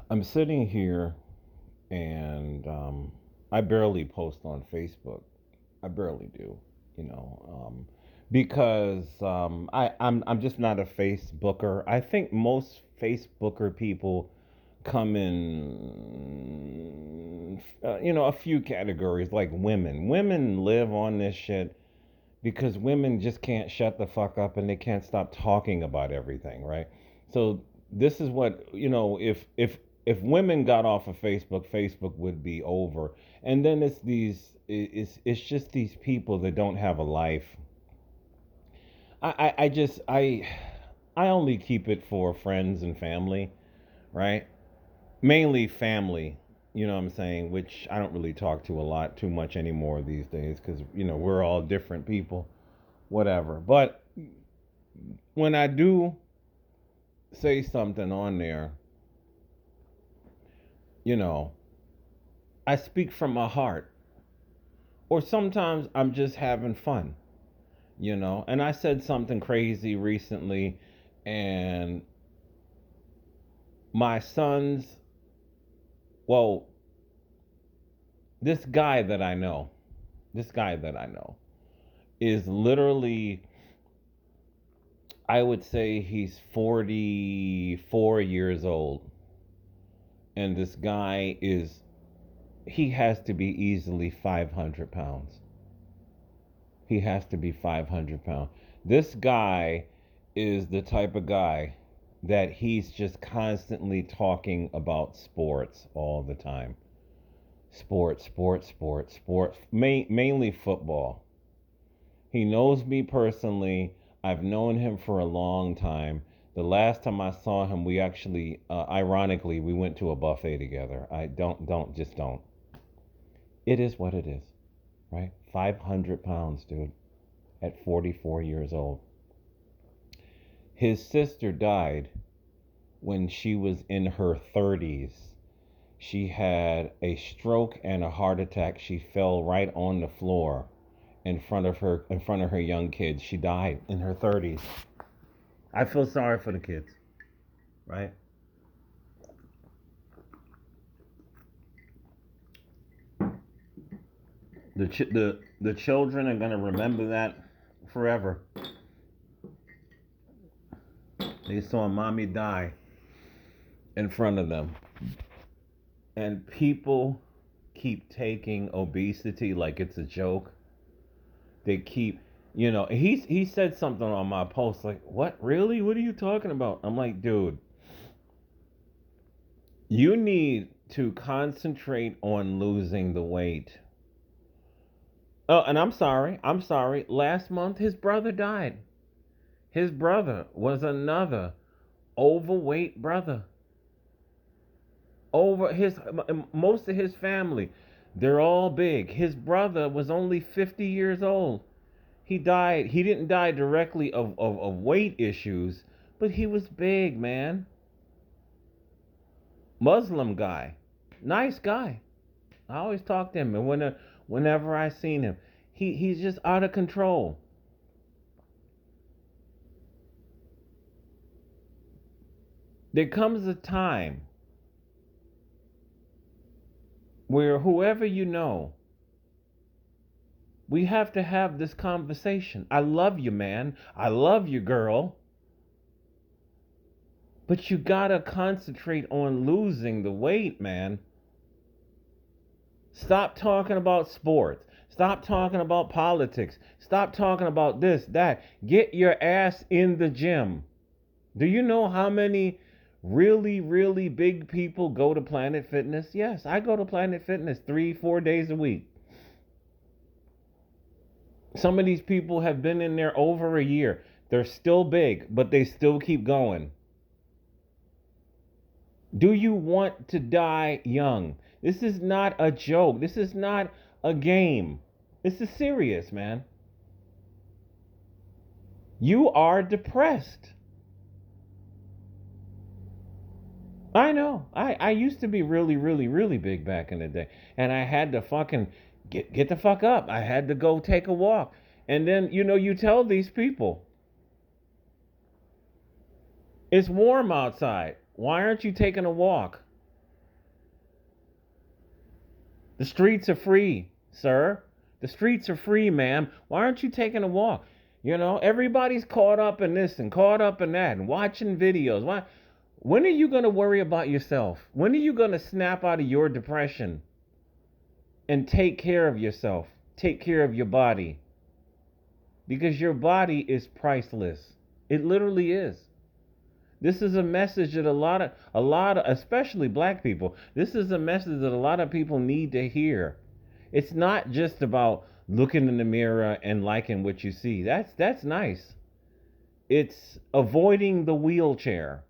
I'm sitting here and I barely post on Facebook. I barely do, you know, because I'm just not a Facebooker. I think most Facebooker people come in, a few categories like women. Women live on this shit because women just can't shut the fuck up and they can't stop talking about everything, right? So this is what if women got off of Facebook, Facebook would be over. And then it's just these people that don't have a life. I just I only keep it for friends and family, right? Mainly family. You know what I'm saying? Which I don't really talk to a lot too much anymore these days because we're all different people, whatever. But when I do say something on there, you know, I speak from my heart. Or sometimes I'm just having fun. And I said something crazy recently, and my son's, well, this guy that I know is literally, I would say he's 44 years old. And this guy he has to be easily 500 pounds. He has to be 500 pounds. This guy is the type of guy that he's just constantly talking about sports all the time. Sports, sports, sports, sports, mainly football. He knows me personally. I've known him for a long time. The last time I saw him, we actually, ironically, we went to a buffet together. I just don't. It is what it is, right? 500 pounds, dude, at 44 years old. His sister died when she was in her 30s. She had a stroke and a heart attack. She fell right on the floor in front of her young kids. She died in her 30s. I feel sorry for the kids, right? The children are gonna remember that forever. They saw mommy die in front of them, and people keep taking obesity like it's a joke. They keep, he said something on my post like, "What really? What are you talking about?" I'm like, dude, you need to concentrate on losing the weight. Oh, and I'm sorry. I'm sorry. Last month, his brother died. His brother was another overweight brother. Over his Most of his family, they're all big. His brother was only 50 years old. He died. He didn't die directly of weight issues, but he was big, man. Muslim guy, nice guy. I always talk to him, and whenever I seen him, he's just out of control. There comes a time where whoever we have to have this conversation. I love you, man. I love you, girl. But you gotta concentrate on losing the weight, man. Stop talking about sports. Stop talking about politics. Stop talking about this, that. Get your ass in the gym. Do you know how many really, really big people go to Planet Fitness? Yes, I go to Planet Fitness 3, 4 days a week. Some of these people have been in there over a year. They're still big, but they still keep going. Do you want to die young? This is not a joke. This is not a game. This is serious, man. You are depressed. I know. I used to be really, really, really big back in the day. And I had to fucking get the fuck up. I had to go take a walk. And then, you tell these people, it's warm outside. Why aren't you taking a walk? The streets are free, sir. The streets are free, ma'am. Why aren't you taking a walk? You know, everybody's caught up in this and caught up in that and watching videos. Why? When are you going to worry about yourself? When are you going to snap out of your depression and take care of yourself? Take care of your body. Because your body is priceless. It literally is. This is a message that a lot of especially black people, this is a message that a lot of people need to hear. It's not just about looking in the mirror and liking what you see. That's nice. It's avoiding the wheelchair.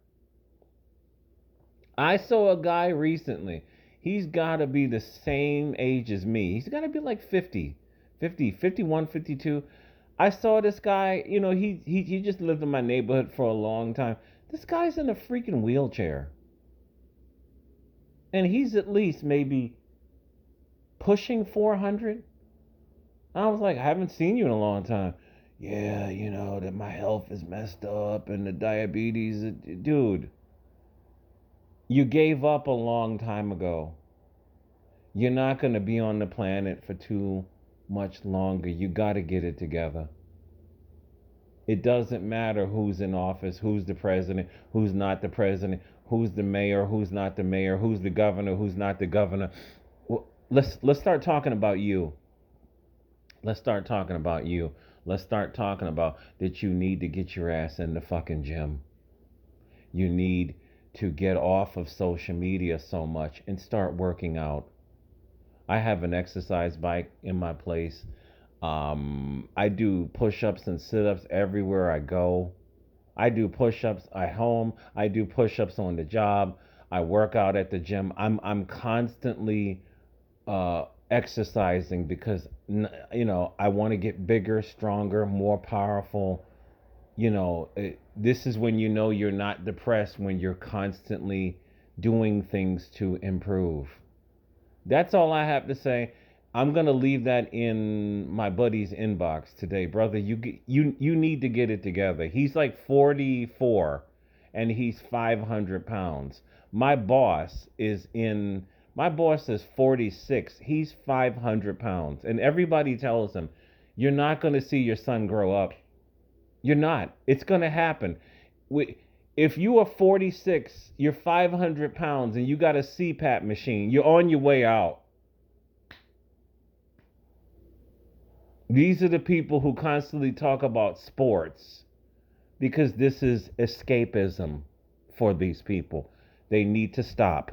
I saw a guy recently. He's got to be the same age as me. He's got to be like 50, 50, 51, 52. I saw this guy, he just lived in my neighborhood for a long time. This guy's in a freaking wheelchair. And he's at least maybe pushing 400. I was like, I haven't seen you in a long time. Yeah, that my health is messed up and the diabetes. Dude, you gave up a long time ago. You're not going to be on the planet for too much longer. You got to get it together. It doesn't matter who's in office, who's the president, who's not the president, who's the mayor, who's not the mayor, who's the governor, who's not the governor. Well, let's start talking about you. Let's start talking about you. Let's start talking about that you need to get your ass in the fucking gym. You need to get off of social media so much and start working out. I have an exercise bike in my place. I do push ups and sit ups everywhere I go. I do push ups at home. I do push ups on the job. I work out at the gym. I'm constantly exercising because I want to get bigger, stronger, more powerful. This is when you're not depressed, when you're constantly doing things to improve. That's all I have to say. I'm gonna leave that in my buddy's inbox today, brother. You need to get it together. He's like 44, and he's 500 pounds. My boss is 46. He's 500 pounds, and everybody tells him, "You're not gonna see your son grow up. You're not. It's gonna happen." If you are 46, you're 500 pounds, and you got a CPAP machine, you're on your way out. These are the people who constantly talk about sports because this is escapism for these people. They need to stop.